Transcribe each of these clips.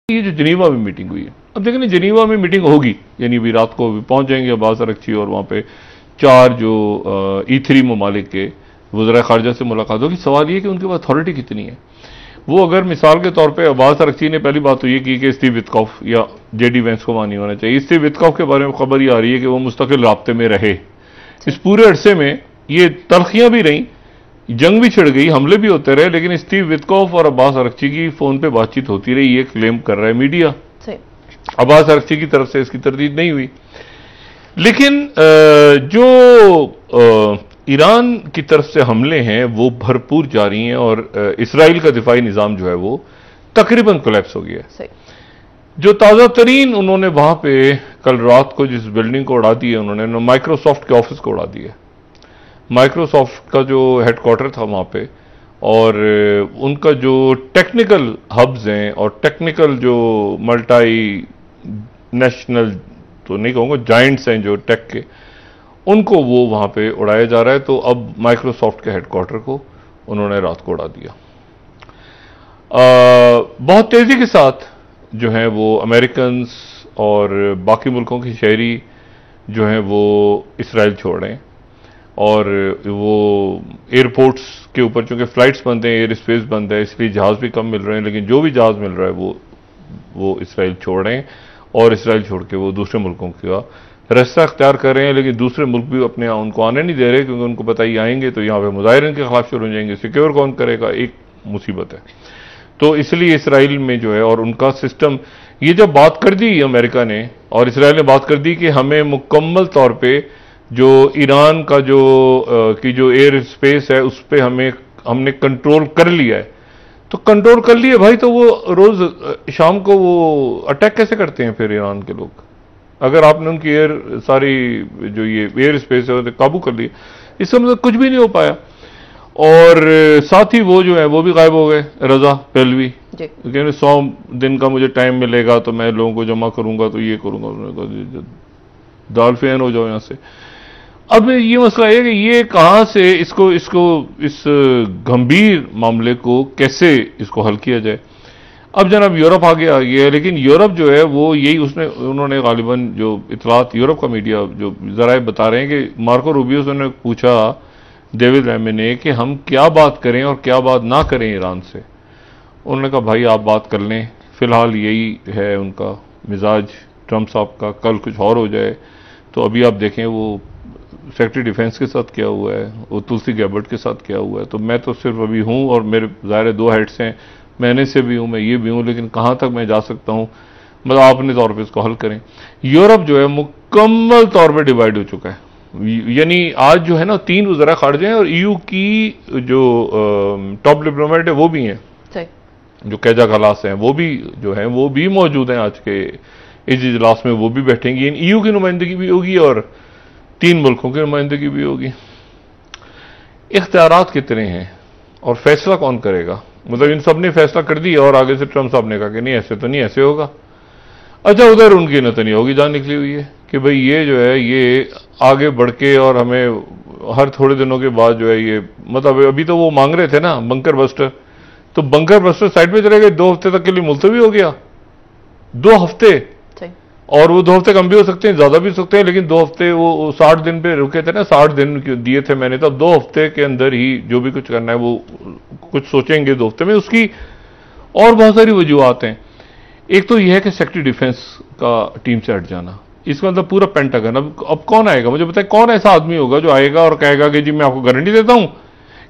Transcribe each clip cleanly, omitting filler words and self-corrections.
ये जो जिनीवा में मीटिंग हुई है, अब देखें ना, जिनीवा में मीटिंग होगी, यानी भी रात को भी पहुंच जाएंगे अब्बास अरगची और वहां पे 4 जो E3 ममालिक के वज़ीर ख़ारिजा से मुलाकात होगी। सवाल ये कि उनके पास अथॉरिटी कितनी है। वो अगर मिसाल के तौर पे अब्बास अरगची ने पहली बात तो ये की कि स्टीव वित्कॉफ या जेडी वेंस को वहां नहीं होना चाहिए। स्टीव वित्कॉफ के बारे में खबर ये आ रही है कि वो मुस्तकिल राब्ते में रहे। इस पूरे अरसे में ये तलखियां भी रहीं, जंग भी छिड़ गई, हमले भी होते रहे, लेकिन स्टीव वित्कॉफ और अब्बास अरगची की फोन पे बातचीत होती रही, ये क्लेम कर रहा है मीडिया। अब्बास अरगची की तरफ से इसकी तरदीद नहीं हुई। लेकिन जो ईरान की तरफ से हमले हैं वो भरपूर जारी हैं और इसराइल का दिफाई निज़ाम जो है वो तकरीबन कोलैप्स हो गया है। जो ताज़ा तरीन उन्होंने वहां पे कल रात को जिस बिल्डिंग को उड़ा दी है, उन्होंने माइक्रोसॉफ्ट के ऑफिस को उड़ा दिया। माइक्रोसॉफ्ट का जो हेडक्वार्टर था वहां पे, और उनका जो टेक्निकल हब्स हैं और टेक्निकल जो मल्टी नेशनल तो नहीं कहूंगा, जाइंट्स हैं जो टेक के, उनको वो वहां पे उड़ाया जा रहा है। तो अब माइक्रोसॉफ्ट के हेडक्वार्टर को उन्होंने रात को उड़ा दिया। बहुत तेजी के साथ जो है वो अमेरिकन और बाकी मुल्कों की शहरी जो है वो इसराइल छोड़ रहे हैं, और वो एयरपोर्ट्स के ऊपर चूंकि फ्लाइट्स बंद हैं, एयर स्पेस बंद है, इसलिए जहाज भी कम मिल रहे हैं, लेकिन जो भी जहाज मिल रहा है वो इसराइल छोड़ रहे हैं, और इसराइल छोड़ के वो दूसरे मुल्कों का रास्ता अख्तियार कर रहे हैं। लेकिन दूसरे मुल्क भी अपने उनको आने नहीं दे रहे, क्योंकि उनको पता ही आएंगे तो यहाँ पे मुजाहिरीन के खिलाफ शुरू हो जाएंगे। सिक्योर कौन करेगा, एक मुसीबत है। तो इसलिए इसराइल में जो है, और उनका सिस्टम, ये जब बात कर दी अमेरिका ने और इसराइल ने बात कर दी कि हमें मुकम्मल तौर पर जो ईरान का जो एयर स्पेस है उस पर हमने कंट्रोल कर लिया है, तो कंट्रोल कर लिए भाई, तो वो रोज शाम को वो अटैक कैसे करते हैं फिर ईरान के लोग, अगर आपने उनकी सारी जो ये एयर स्पेस है काबू कर लिया। इसका मतलब कुछ भी नहीं हो पाया। और साथ ही वो जो है वो भी गायब हो गए, रजा पहलवी, क्योंकि 100 दिन का मुझे टाइम मिलेगा तो मैं लोगों को जमा करूंगा, तो ये करूंगा, दाल फैन हो जाओ यहां से। अब ये मसला है कि ये कहां से इस गंभीर मामले को कैसे इसको हल किया जाए। अब जनाब यूरोप आगे आ गया है, लेकिन यूरोप जो है वो यही उन्होंने गालिबन जो इतलात यूरोप का मीडिया जो जराए बता रहे हैं कि मार्को रूबियो से उन्होंने पूछा डेविड रैमी ने कि हम क्या बात करें और क्या बात ना करें ईरान से। उन्होंने कहा भाई आप बात कर लें, फिलहाल यही है उनका मिजाज ट्रंप साहब का, कल कुछ और हो जाए। तो अभी आप देखें वो सेक्रेटरी डिफेंस के साथ क्या हुआ है, वो तुलसी गैबर्ट के साथ क्या हुआ है। तो मैं तो सिर्फ अभी हूं, और मेरे ज़ाहिर 2 हेड्स हैं, मैं एनएस से भी हूं, मैं ये भी हूं, लेकिन कहां तक मैं जा सकता हूं, मतलब आप अपने तौर पे इसको हल करें। यूरोप जो है मुकम्मल तौर पे डिवाइड हो चुका है। यानी आज जो है ना 3 वज़ीर ख़ारिजा हैं, और ईयू की जो टॉप डिप्लोमेट है वो भी हैं, जो कैजा कलास हैं वो भी जो है वो भी मौजूद हैं आज के इस इजलास में, वो भी बैठेंगी। ईयू की नुमाइंदगी भी होगी और 3 मुल्कों की नुमाइंदगी भी होगी। इख्तियारात कितने हैं और फैसला कौन करेगा, मतलब इन सब ने फैसला कर दिया और आगे से ट्रंप साहब ने कहा कि नहीं ऐसे तो नहीं, ऐसे होगा। अच्छा, उधर उनकी नेतन्याहू की जान निकली हुई है कि भाई ये जो है ये आगे बढ़ के, और हमें हर थोड़े दिनों के बाद जो है ये, मतलब अभी तो वो मांग रहे थे ना बंकर बस्टर, तो बंकर बस्टर साइड पे चले गए, 2 हफ्ते तक के लिए मुलतवी हो गया। 2 हफ्ते, और वो 2 हफ्ते कम भी हो सकते हैं, ज्यादा भी हो सकते हैं, लेकिन 2 हफ्ते वो 60 दिन पे रुके थे ना, 60 दिन दिए थे मैंने, तब 2 हफ्ते के अंदर ही जो भी कुछ करना है वो कुछ सोचेंगे 2 हफ्ते में। उसकी और बहुत सारी वजूहत हैं। एक तो यह है कि सेक्रेटरी डिफेंस का टीम से हट जाना, इसका मतलब पूरा पेंटागन। अब कौन आएगा, मुझे बताए कौन ऐसा आदमी होगा जो आएगा और कहेगा कि जी मैं आपको गारंटी देता हूं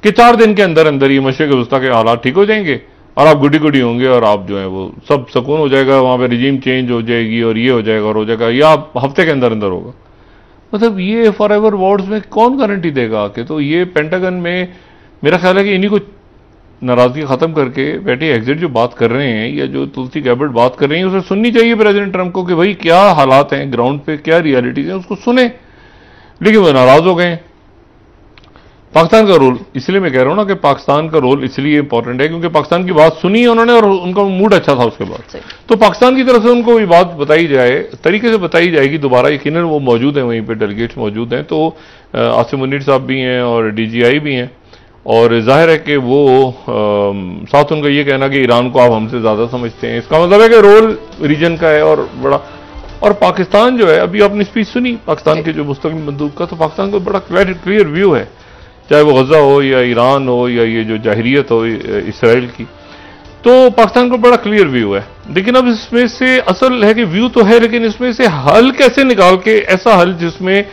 कि 4 दिन के अंदर अंदर ये मशरिक वस्ता के हालात ठीक हो जाएंगे और आप गुडी गुडी होंगे और आप जो है वो सब सुकून हो जाएगा, वहां पे रिजीम चेंज हो जाएगी और ये हो जाएगा और हो जाएगा, या आप हफ्ते के अंदर अंदर होगा। मतलब ये फॉर एवर वर्ड्स में कौन गारंटी देगा आके। तो ये पेंटागन में मेरा ख्याल है कि इन्हीं को नाराजगी खत्म करके बैठे एग्जिट जो बात कर रहे हैं, या जो तुलसी गैबर्ट बात कर रही है, उसे सुननी चाहिए प्रेसिडेंट ट्रंप को कि भाई क्या हालात हैं ग्राउंड पे, क्या रियलिटीज है, उसको सुने। लेकिन वो नाराज हो गए। पाकिस्तान का रोल, इसलिए मैं कह रहा हूं ना कि पाकिस्तान का रोल इसलिए इंपॉर्टेंट है क्योंकि पाकिस्तान की बात सुनी है उन्होंने और उनका मूड अच्छा था उसके बाद। तो पाकिस्तान की तरफ से उनको ये बात बताई जाए, तरीके से बताई जाएगी दोबारा। यकीनन वो मौजूद हैं, वहीं पे डेलीगेट्स मौजूद हैं। तो आसिम मुनीर साहब भी हैं और डीजीआई भी हैं, और जाहिर है कि वो साथ उनका ये कहना कि ईरान को आप हमसे ज़्यादा समझते हैं, इसका मतलब है कि रोल रीजन का है और बड़ा। और पाकिस्तान जो है, अभी आपने स्पीच सुनी पाकिस्तान के जो मुस्तकिल बंदूक का, तो पाकिस्तान को बड़ा क्लियर व्यू है, चाहे वो गजा हो या ईरान हो या ये जो जाहिरियत हो इसराइल की, तो पाकिस्तान को बड़ा क्लियर व्यू है। लेकिन अब इसमें से असल है कि व्यू तो है, लेकिन इसमें से हल कैसे निकाल के, ऐसा हल जिसमें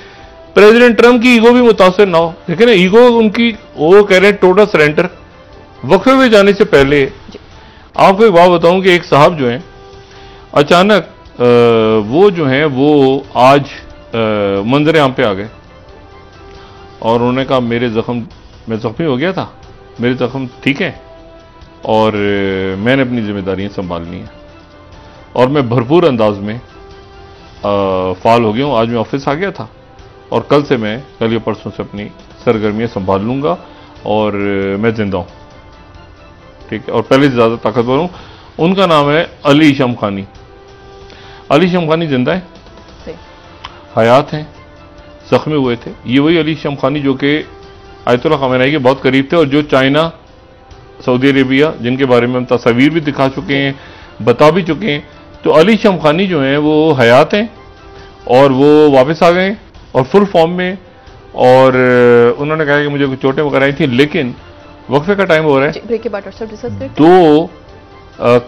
प्रेसिडेंट ट्रंप की ईगो भी मुतासर ना हो। लेकिन ईगो उनकी, वो कह रहे हैं टोटल सरेंडर। वक्फे में जाने से पहले आपको एक बात बताऊं कि एक साहब जो हैं अचानक वो जो हैं वो आज मंजर आम पे आ गए और उन्होंने कहा मेरे जख्म, मैं जख्मी हो गया था, मेरे जख्म ठीक है और मैंने अपनी जिम्मेदारियां संभालनी है और मैं भरपूर अंदाज में फाल हो गया हूं। आज मैं ऑफिस आ गया था और कल या परसों से अपनी सरगर्मियां संभाल लूंगा और मैं जिंदा हूं, ठीक है, और पहले से ज्यादा ताकतवर हूं। उनका नाम है अली शमखानी। अली शमखानी जिंदा है, हयात हैं, जख्मी हुए थे। ये वही अली शमखानी जो कि आयतुल्लाह खamenei के बहुत करीब थे और जो चाइना, सऊदी अरेबिया, जिनके बारे में हम तस्वीर भी दिखा चुके हैं, बता भी चुके हैं। तो अली शमखानी जो हैं वो हयात हैं और वो वापस आ गए और फुल फॉर्म में, और उन्होंने कहा कि मुझे कुछ चोटें वगैरह आई थी, लेकिन वक्फे का टाइम हो रहा है। ब्रेक के बाद डिस्कस करते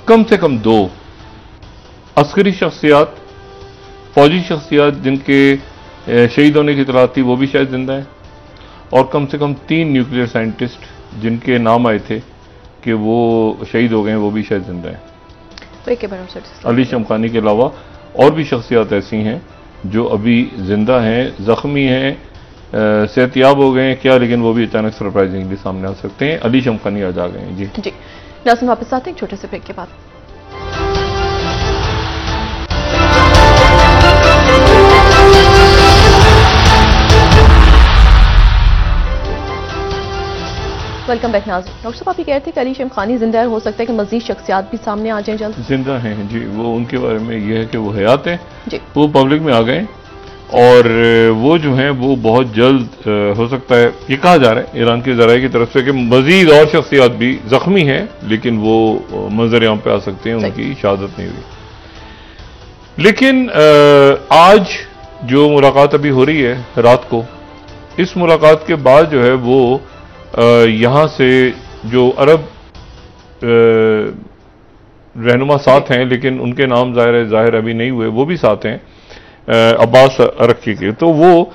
कम से कम 2 अस्करी शख्सियात, फौजी शख्सियात जिनके शहीद होने की इतला थी, वो भी शायद जिंदा है, और कम से कम 3 न्यूक्लियर साइंटिस्ट जिनके नाम आए थे कि वो शहीद हो गए हैं, वो भी शायद जिंदा है। ब्रेक के बाद अली शमखानी के अलावा और भी शख्सियात ऐसी हैं जो अभी जिंदा हैं, जख्मी हैं, सेहतियाब हो गए हैं क्या, लेकिन वो भी अचानक सरप्राइजिंगली सामने आ सकते हैं। अली शमखानी आज आ गए हैं। जी नाज़रीन, वापस आते हैं छोटे से ब्रेक के बाद। वेलकम बैक नाज़रीन। डॉक्टर साहब, आप ये कह रहे थे कि अली शमखानी जिंदा है, हो सकता है कि मजीद शख्सियात भी सामने आ जाएं जल्द। जिंदा हैं जी, वो उनके बारे में ये है कि वो हयात हैं जी, वो पब्लिक में आ गए और वो जो हैं वो बहुत जल्द हो सकता है, ये कहा जा रहा है ईरान के ज़राए की तरफ से कि मजीद और शख्सियात भी जख्मी हैं, लेकिन वो मंजर आम पे आ सकते हैं, उनकी शहादत नहीं हुई। लेकिन आज जो मुलाकात अभी हो रही है रात को, इस मुलाकात के बाद जो है वो यहाँ से जो अरब रहनुमा साथ हैं, लेकिन उनके नाम जाहिर अभी नहीं हुए, वो भी साथ हैं अब्बास अरक्की के, तो वो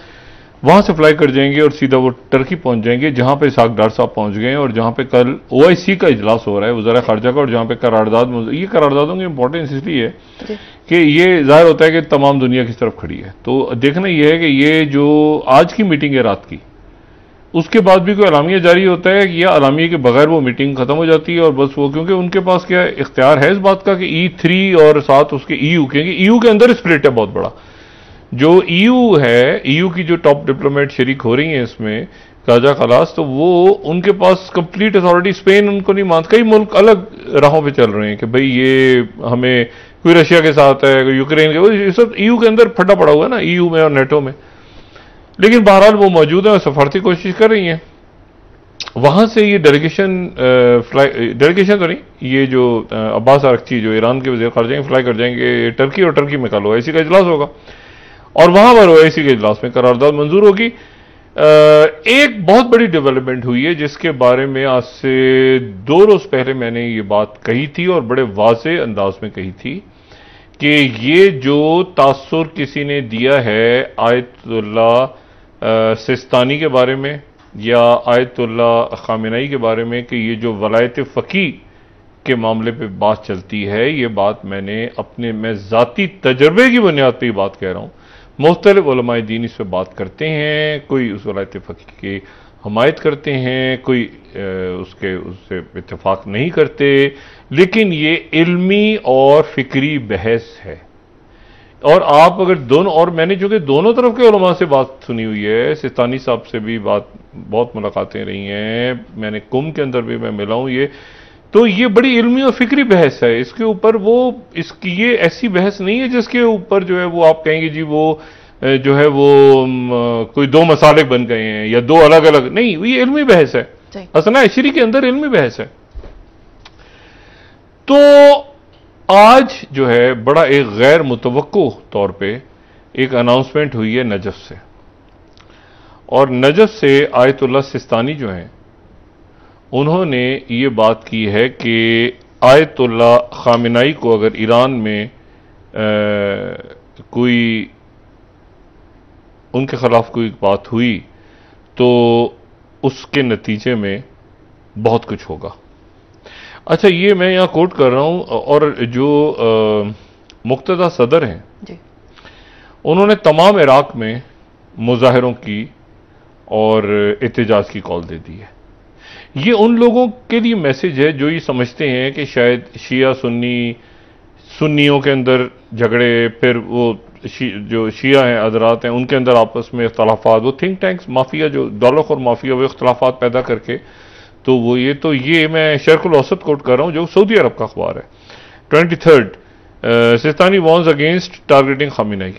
वहां से फ्लाई कर जाएंगे और सीधा वो टर्की पहुंच जाएंगे, जहां पे इसहाक डार साहब पहुंच गए हैं और जहां पे कल OIC का इजलास हो रहा है, वज़ारा खारजा का, और जहां पे करारदाद, ये करारदादों की इंपॉर्टेंस इसलिए है कि ये जाहिर होता है कि तमाम दुनिया की तरफ खड़ी है। तो देखना यह है कि ये जो आज की मीटिंग है रात की, उसके बाद भी कोई अलामिया जारी होता है कि या अलामिया के बगैर वो मीटिंग खत्म हो जाती है और बस वो, क्योंकि उनके पास क्या इख्तियार है इस बात का कि E3 और साथ उसके EU, क्योंकि EU के अंदर स्प्लिट है बहुत बड़ा। जो EU है, EU की जो टॉप डिप्लोमेट शरीक हो रही हैं इसमें, काजा खलास, तो वो उनके पास कंप्लीट अथॉरिटी, स्पेन उनको नहीं मानता, कई मुल्क अलग राहों पे चल रहे हैं कि भाई ये हमें, कोई रशिया के साथ है, कोई यूक्रेन के, ये सब EU के अंदर फटा पड़ा हुआ है ना, EU में और नेटो में। लेकिन बहरहाल वो मौजूद है और सफारती कोशिश कर रही हैं। वहां से ये डेलीगेशन तो नहीं, ये जो अब्बास अरक्ची जो ईरान के वज़ीर ख़ारिजा फ्लाई कर जाएंगे टर्की, और टर्की में कल OIC का इजलास होगा और वहां पर OIC के इजलास में करारदाद मंजूर होगी। एक बहुत बड़ी डेवलपमेंट हुई है जिसके बारे में आज से 2 रोज पहले मैंने ये बात कही थी और बड़े वाज़े अंदाज में कही थी कि ये जो तासुर किसी ने दिया है आयतुल्लाह सिस्तानी के बारे में या आयतुल्लाह खामेनेई के बारे में कि ये जो वलायत फ़की के मामले पे बात चलती है, ये बात मैं ज़ाती तजर्बे की बुनियाद पर बात कह रहा हूँ। मुख्तलिफ उलमाए दीन इस पर बात करते हैं, कोई उस वलायत फ़की की हमायत करते हैं, कोई उससे इत्तेफाक नहीं करते, लेकिन ये इल्मी और फिक्री बहस है। और आप अगर दोनों, और मैंने चूंकि दोनों तरफ के उलमा से बात सुनी हुई है, सिस्तानी साहब से भी बहुत मुलाकातें रही हैं, मैंने कुम के अंदर भी मैं मिला हूं, तो ये बड़ी इल्मी और फिक्री बहस है। इसके ऊपर ये ऐसी बहस नहीं है जिसके ऊपर जो है वो आप कहेंगे जी वो जो है वो कोई 2 मसाले बन गए हैं या 2 अलग अलग, नहीं, ये इल्मी बहस है। असना अशरी के अंदर इल्मी बहस है। तो आज जो है बड़ा एक गैर मुतवक्को तौर पे एक अनाउंसमेंट हुई है नजफ से, और नजफ से आयतुल्लाह सिस्तानी जो हैं उन्होंने ये बात की है कि आयतुल्लाह खामेनी को अगर ईरान में कोई उनके खिलाफ कोई बात हुई तो उसके नतीजे में बहुत कुछ होगा। अच्छा, ये मैं यहां कोट कर रहा हूं, और जो मुक्तदा सदर हैं जी, उन्होंने तमाम इराक में मुजाहिरों की और एहतजाज की कॉल दे दी है। ये उन लोगों के लिए मैसेज है जो ये समझते हैं कि शायद शिया सुन्नियों के अंदर झगड़े, फिर वो जो शिया हैं हजरात हैं उनके अंदर आपस में इख्तलाफात, वो थिंक टैंक्स माफिया जो दौलत और माफिया वो इख्तलाफात पैदा करके, तो वो ये मैं शर्कुल औसत कोट कर रहा हूं जो सऊदी अरब का अखबार है। 23 Sistani warns against targeting Khamenei.